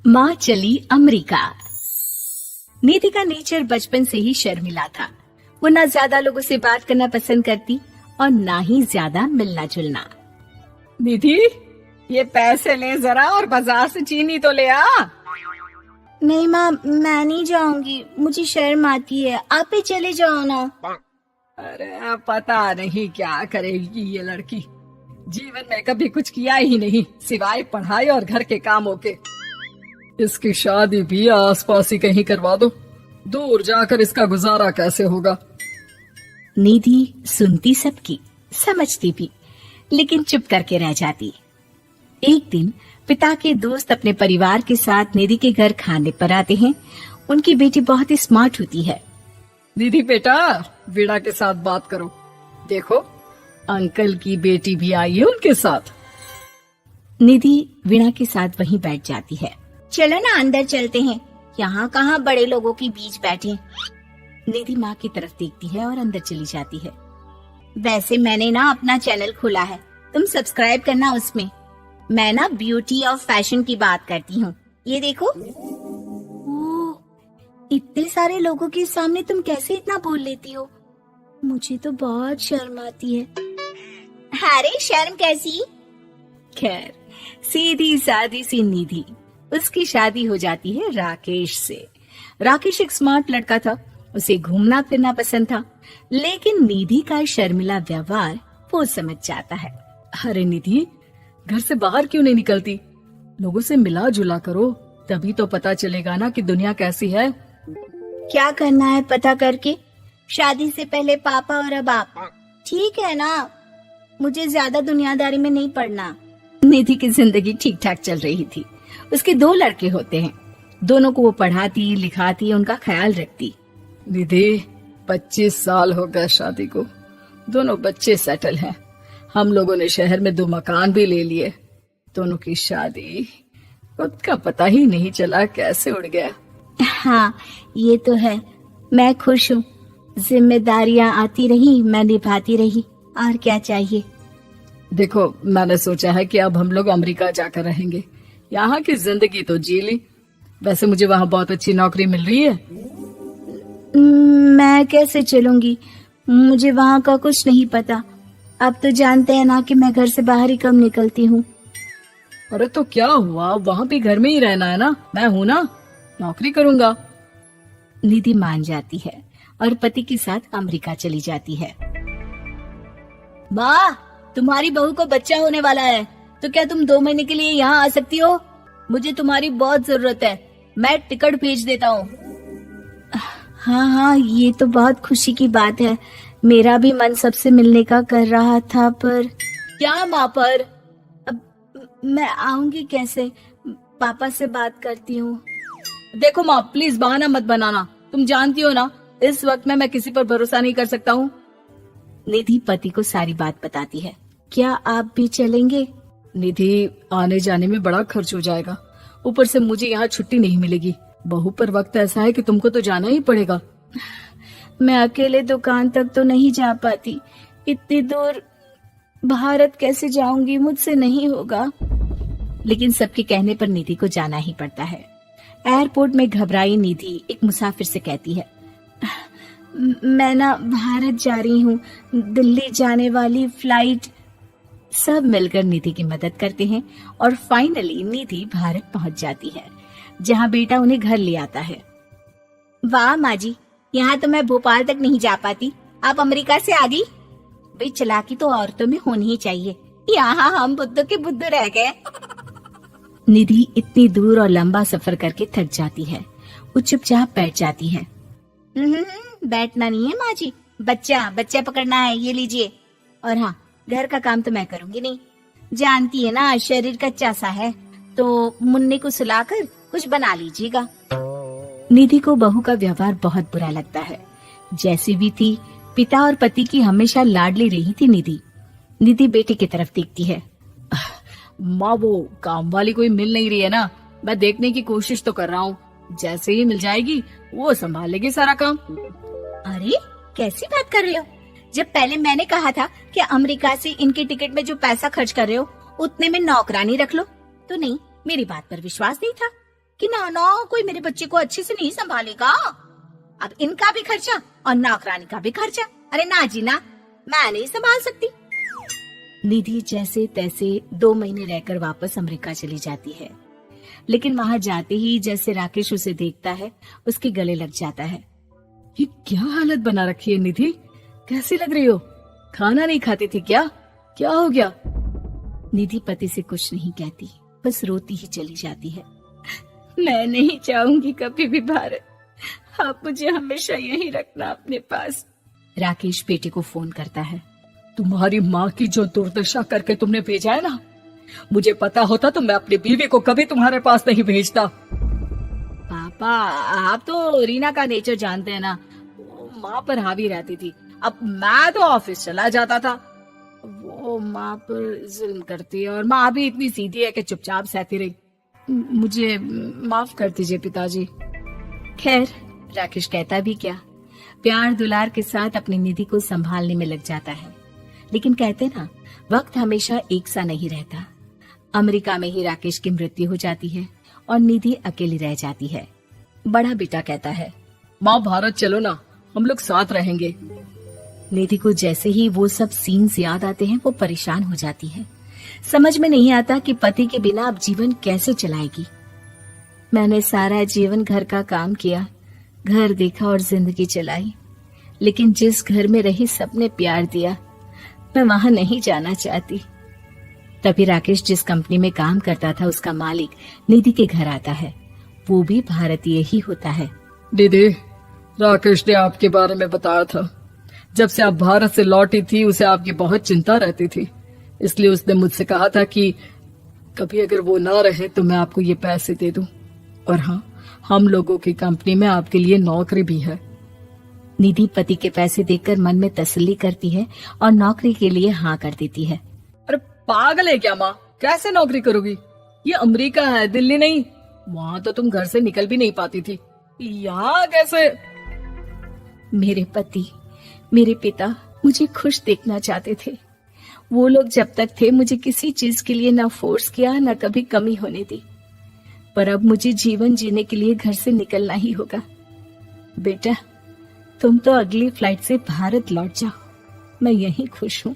माँ चली अमेरिका। निधि का नेचर बचपन से ही शर्मिला था। वो ना ज्यादा लोगों से बात करना पसंद करती और ना ही ज्यादा मिलना जुलना। निधि, ये पैसे ले जरा और बाजार से चीनी तो ले आ। नहीं माँ, मैं नहीं जाऊंगी, मुझे शर्म आती है, आप ही चले जाओ ना। अरे पता नहीं क्या करेगी ये लड़की। जीवन में कभी कुछ किया ही नहीं सिवाय पढ़ाई और घर के कामों के। इसकी शादी भी आसपास ही कहीं करवा दो, दूर जाकर इसका गुजारा कैसे होगा। निधि सुनती सबकी, समझती भी, लेकिन चुप करके रह जाती। एक दिन पिता के दोस्त अपने परिवार के साथ निधि के घर खाने पर आते हैं। उनकी बेटी बहुत ही स्मार्ट होती है। निधि बेटा, वीणा के साथ बात करो। देखो, अंकल की बेटी भी आई है उनके साथ। निधि वीणा के साथ वहीं बैठ जाती है। चलो ना अंदर चलते हैं, यहाँ कहाँ बड़े लोगों के बीच बैठे। निधि माँ की तरफ देखती है और अंदर चली जाती है। वैसे मैंने ना अपना चैनल खोला है, तुम सब्सक्राइब करना उसमें। मैं ना ब्यूटी और फैशन की बात करती हूँ। ये देखो। ओह, इतने सारे लोगों के सामने तुम कैसे इतना बोल लेती हो? मुझे तो बहुत शर्म आती है। अरे शर्म कैसी? खैर, सीधी सादी सी निधि। उसकी शादी हो जाती है राकेश से। राकेश एक स्मार्ट लड़का था, उसे घूमना फिरना पसंद था, लेकिन निधि का शर्मिला व्यवहार वो समझ जाता है। अरे निधि, घर से बाहर क्यों नहीं निकलती? लोगों से मिला जुला करो, तभी तो पता चलेगा ना कि दुनिया कैसी है। क्या करना है पता करके? शादी से पहले पापा और अब आप। ठीक है ना, मुझे ज्यादा दुनियादारी में नहीं पड़ना। निधि की जिंदगी ठीक ठाक चल रही थी। उसके 2 लड़के होते हैं, दोनों को वो पढ़ाती लिखाती, उनका ख्याल रखती। निधि, 25 साल हो गए शादी को, दोनों बच्चे सेटल हैं। हम लोगों ने शहर में 2 मकान भी ले लिए। दोनों की शादी खुद का पता ही नहीं चला कैसे उड़ गया। हाँ, ये तो है। मैं खुश हूँ, जिम्मेदारियाँ आती रही, मैं निभाती रही, और क्या चाहिए। देखो, मैंने सोचा है कि अब हम लोग अमेरिका जाकर रहेंगे। यहाँ की जिंदगी तो जी ली, वैसे मुझे वहाँ बहुत अच्छी नौकरी मिल रही है। मैं कैसे चलूंगी? मुझे वहाँ का कुछ नहीं पता। आप तो जानते हैं ना कि मैं घर से बाहर ही कम निकलती हूँ। अरे तो क्या हुआ, वहाँ भी घर में ही रहना है ना, मैं हूँ ना, नौकरी करूँगा। निधि मान जाती है और पति के साथ अमेरिका चली जाती है। माँ, तुम्हारी बहू को बच्चा होने वाला है, तो क्या तुम 2 महीने के लिए यहाँ आ सकती हो? मुझे तुम्हारी बहुत जरूरत है, मैं टिकट भेज देता हूँ। हाँ हाँ, ये तो बहुत खुशी की बात है। मेरा भी मन सबसे मिलने का कर रहा था, पर क्या माँ पर? अब मैं आऊंगी कैसे? पापा से बात करती हूँ। देखो माँ, प्लीज बहाना मत बनाना, तुम जानती हो ना इस वक्त में मैं किसी पर भरोसा नहीं कर सकता हूँ। निधि पति को सारी बात बताती है। क्या आप भी चलेंगे? निधि, आने जाने में बड़ा खर्च हो जाएगा, ऊपर से मुझे यहाँ छुट्टी नहीं मिलेगी। बहू पर वक्त ऐसा है कि तुमको तो जाना ही पड़ेगा। मैं अकेले दुकान तक तो नहीं जा पाती, इतनी दूर भारत कैसे जाऊंगी? मुझसे नहीं होगा। लेकिन सबके कहने पर निधि को जाना ही पड़ता है। एयरपोर्ट में घबराई निधि एक मुसाफिर से कहती है, मैं ना भारत जा रही हूँ, दिल्ली जाने वाली फ्लाइट। सब मिलकर निधि की मदद करते हैं और फाइनली निधि भारत पहुंच जाती है, जहां बेटा उन्हें घर ले आता है। वाह माँ जी, यहाँ तो मैं भोपाल तक नहीं जा पाती, आप अमेरिका से आ गई। भाई, चालाकी तो औरतों में होनी ही चाहिए, यहाँ हम बुद्धू के बुद्धू रह गए। निधि इतनी दूर और लंबा सफर करके थक जाती है। वो चुपचाप बैठ जाती है। बैठना नहीं है माँ जी, बच्चा पकड़ना है, ये लीजिए। और हाँ, घर का काम तो मैं करूंगी नहीं, जानती है ना शरीर कच्चा सा है, तो मुन्ने को सुलाकर कुछ बना लीजिएगा। निधि को बहू का व्यवहार बहुत बुरा लगता है। जैसी भी थी, पिता और पति की हमेशा लाडली रही थी निधि। निधि बेटे की तरफ देखती है। माँ, वो काम वाली कोई मिल नहीं रही है ना, मैं देखने की कोशिश तो कर रहा हूँ, जैसे ही मिल जाएगी वो संभाल लेगी सारा काम। अरे कैसी बात कर रहे हो? जब पहले मैंने कहा था कि अमेरिका से इनके टिकट में जो पैसा खर्च कर रहे हो उतने में नौकरानी रख लो, तो नहीं, मेरी बात पर विश्वास नहीं था। कि ना ना कोई मेरे बच्चे को अच्छे से नहीं संभालेगा। अब इनका भी खर्चा और नौकरानी का भी खर्चा। अरे ना जी ना, मैं नहीं संभाल सकती। निधि जैसे तैसे 2 महीने रहकर वापस अमेरिका चली जाती है, लेकिन वहां जाते ही जैसे राकेश उसे देखता है उसके गले लग जाता है। ये क्या हालत बना रखी है निधि, कैसी लग रही हो? खाना नहीं खाती थी क्या? क्या हो गया? निधि पति से कुछ नहीं कहती, बस रोती ही चली जाती है। मैं नहीं चाहूंगी कभी भी भारत, आप मुझे हमेशा यहीं रखना अपने पास। राकेश बेटे को फोन करता है। तुम्हारी माँ की जो दुर्दशा करके तुमने भेजा है ना, मुझे पता होता तो मैं अपनी बीवी को कभी तुम्हारे पास नहीं भेजता। पापा, आप तो रीना का नेचर जानते हैं ना, वो माँ पर हावी रहती थी। अब मैं तो ऑफिस चला जाता था, वो माँ पर जुल्म करती है और माँ भी इतनी सीधी है कि चुपचाप सहती रही। मुझे माफ कर दीजिए पिताजी। खैर, राकेश कहता भी क्या, प्यार दुलार के साथ अपनी निधि को संभालने में लग जाता है। लेकिन कहते ना, वक्त हमेशा एक सा नहीं रहता। अमेरिका में ही राकेश की मृत्यु हो जाती है और निधि अकेली रह जाती है। बड़ा बेटा कहता है, माँ भारत चलो ना, हम लोग साथ रहेंगे। निधि को जैसे ही वो सब सीन्स याद आते हैं वो परेशान हो जाती है। समझ में नहीं आता कि पति के बिना अब जीवन कैसे चलाएगी। मैंने सारा जीवन घर का काम किया, घर देखा और जिंदगी चलाई, लेकिन जिस घर में रही सबने प्यार दिया, मैं वहां नहीं जाना चाहती। तभी राकेश जिस कंपनी में काम करता था उसका मालिक निधि के घर आता है। वो भी भारतीय ही होता है। दीदी, राकेश ने आपके बारे में बताया था। जब से आप भारत से लौटी थी उसे आपकी बहुत चिंता रहती थी, इसलिए उसने मुझसे कहा था कि कभी अगर वो ना रहे तो मैं आपको ये पैसे दे दूं। और हाँ, हम लोगों की कंपनी में आपके लिए नौकरी भी है। निधि पति के पैसे देखकर मन में तसल्ली करती है और नौकरी के लिए हाँ कर देती है। अरे पागल है क्या माँ, कैसे नौकरी करोगी? ये अमेरिका है, दिल्ली नहीं। वहाँ तो तुम घर से निकल भी नहीं पाती थी, यहाँ कैसे? मेरे पति, मेरे पिता मुझे खुश देखना चाहते थे। वो लोग जब तक थे मुझे किसी चीज के लिए ना फोर्स किया, ना कभी कमी होने दी। पर अब मुझे जीवन जीने के लिए घर से निकलना ही होगा। बेटा, तुम तो अगली फ्लाइट से भारत लौट जाओ, मैं यहीं खुश हूँ।